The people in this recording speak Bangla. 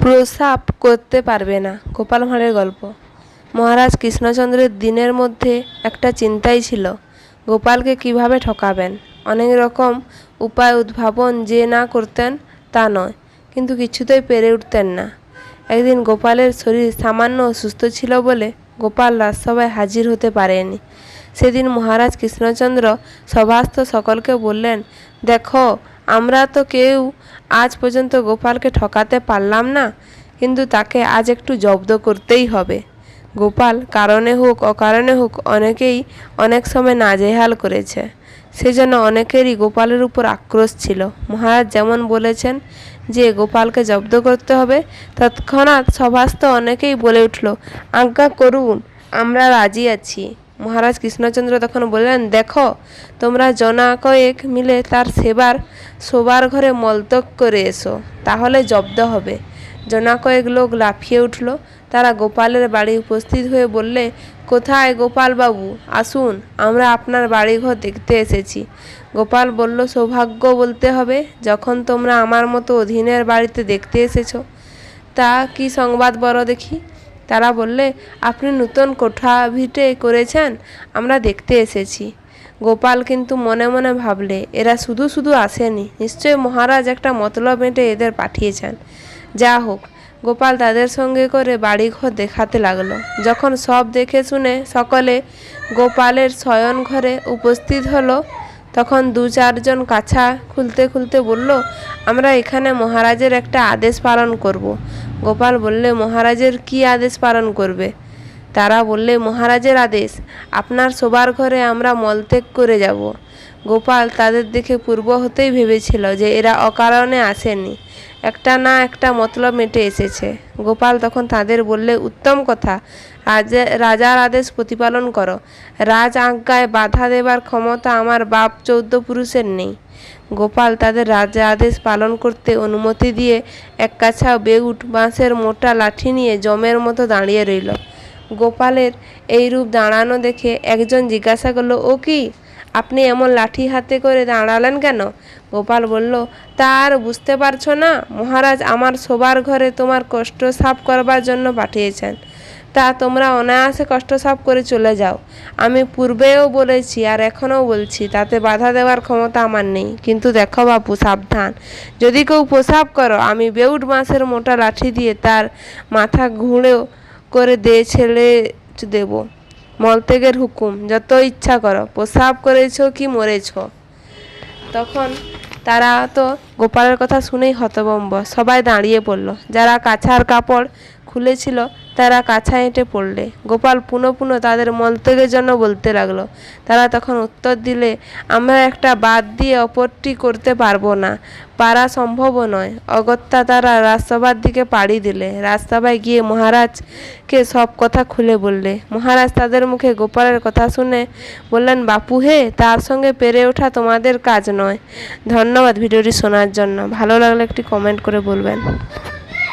প্রস্রাব করতে পারবে না। গোপাল ভাঁড়ের গল্প। মহারাজ কৃষ্ণচন্দ্রের দিনের মধ্যে একটা চিন্তাই ছিল, গোপালকে কিভাবে ঠকাবেন। অনেক রকম উপায় উদ্ভাবন যে না করতেন তা নয়, কিন্তু কিছুতেই পেরে উঠতেন না। একদিন গোপালের শরীর সামান্য অসুস্থ ছিল বলে গোপাল রাজসভায় হাজির হতে পারেনি। সেদিন মহারাজ কৃষ্ণচন্দ্র সভাস্থ সকলকে বললেন, দেখো, আমরা তো কেউ আজ পর্যন্ত গোপালকে ঠকাতে পারলাম না, কিন্তু তাকে আজ একটু জব্দ করতেই হবে। গোপাল কারণে হোক অকারণে হোক অনেকেই অনেক সময় নাজেহাল করেছে, সেজন্য অনেকেরই গোপালের উপর আক্রোশ ছিল। মহারাজ যেমন বলেছেন যে গোপালকে জব্দ করতে হবে, তৎক্ষণাৎ সভাস্থ অনেকেই বলে উঠল, আজ্ঞা করুন, আমরা রাজি আছি। মহারাজ কৃষ্ণচন্দ্র তখন বললেন, দেখো, তোমরা জনা কয়েক মিলে তার শোবার ঘরে মলত্যাগ করে এসো, তাহলে জব্দ হবে। জনা কয়েক লোক লাফিয়ে উঠল। তারা গোপালের বাড়ি উপস্থিত হয়ে বললে, কোথায় গোপাল বাবু, আসুন, আমরা আপনার বাড়িঘর দেখতে এসেছি। গোপাল বলল, সৌভাগ্য বলতে হবে, যখন তোমরা আমার মতো অধীনের বাড়িতে দেখতে এসেছো। তা কি সংবাদ বলো দেখি। তারা বললে, আপনি নূতন কোঠা ভিটে করেছেন, আমরা দেখতে এসেছি। গোপাল কিন্তু মনে মনে ভাবলে, এরা শুধু শুধু আসেনি, নিশ্চয়ই মহারাজ একটা মতলব মেটে এদের পাঠিয়েছেন। যা হোক, গোপাল তাদের সঙ্গে করে বাড়িঘর দেখাতে লাগলো। যখন সব দেখে শুনে সকলে গোপালের শয়ন ঘরে উপস্থিত হলো, তখন দু চারজন কাছা খুলতে খুলতে বলল, আমরা এখানে মহারাজের একটা আদেশ পালন করব। গোপাল বললে, মহারাজের কি আদেশ পালন করবে? তারা বললে, মহারাজের আদেশ, আপনার শোবার ঘরে আমরা মলত্যাগ করে যাব। গোপাল তাদের দেখে পূর্ব হতেই ভেবেছিল যে এরা অকারণে আসেনি, একটা না একটা মতলব মেটে এসেছে। গোপাল তখন তাদের বললে, উত্তম কথা, রাজার আদেশ প্রতিপালন করো। রাজ আজ্ঞায় বাধা দেবার ক্ষমতা আমার বাপ 14 পুরুষের নেই। গোপাল তাদের রাজা আদেশ পালন করতে অনুমতি দিয়ে এক কাছা বেউট বাঁশের মোটা লাঠি নিয়ে জমের মতো দাঁড়িয়ে রইল। গোপালের এই রূপ দাঁড়ানো দেখে একজন জিজ্ঞাসা করল, ও কি, আপনি এমন লাঠি হাতে করে দাঁড়ালেন কেন? গোপাল বলল, তা আর বুঝতে পারছো না? মহারাজ আমার শোবার ঘরে তোমার কষ্ট সাফ করবার জন্য পাঠিয়েছেন, তা তোমরা অনায়াসে কষ্ট সাফ করে চলে যাও। আমি পূর্বেও বলেছি আর এখনও বলছি, তাতে বাধা দেওয়ার ক্ষমতা আমার নেই। কিন্তু দেখো বাপু, সাবধান, যদি কেউ প্রসাব করো, আমি বেউট বাঁশের মোটা লাঠি দিয়ে তার মাথা ঘুড়ো করে ছেড়ে দেব। মলত্যাগের হুকুম, যত ইচ্ছা করো, প্রসাব করেছ কি মরেছ। তখন তারা তো গোপালের কথা শুনেই হতভম্ব, সবাই দাঁড়িয়ে পড়ল। যারা কাছার কাপড় খুলেছিল তারা কাছা হেঁটে পড়লে। গোপাল পুনঃ পুনঃ তাদের মলত্যাগের জন্য বলতে লাগলো। তারা তখন উত্তর দিলে, আমরা একটা বাদ দিয়ে অপরটি করতে পারবো না, পারা সম্ভবও নয়। অগত্যা তারা রাজসভার দিকে পাড়ি দিলে। রাজসভায় গিয়ে মহারাজকে সব কথা খুলে বললে। মহারাজ তাদের মুখে গোপালের কথা শুনে বললেন, বাপু হে, তার সঙ্গে পেরে ওঠা তোমাদের কাজ নয়। ধন্যবাদ ভিডিওটি শোনার জন্য। ভালো লাগলে একটি কমেন্ট করে বলবেন।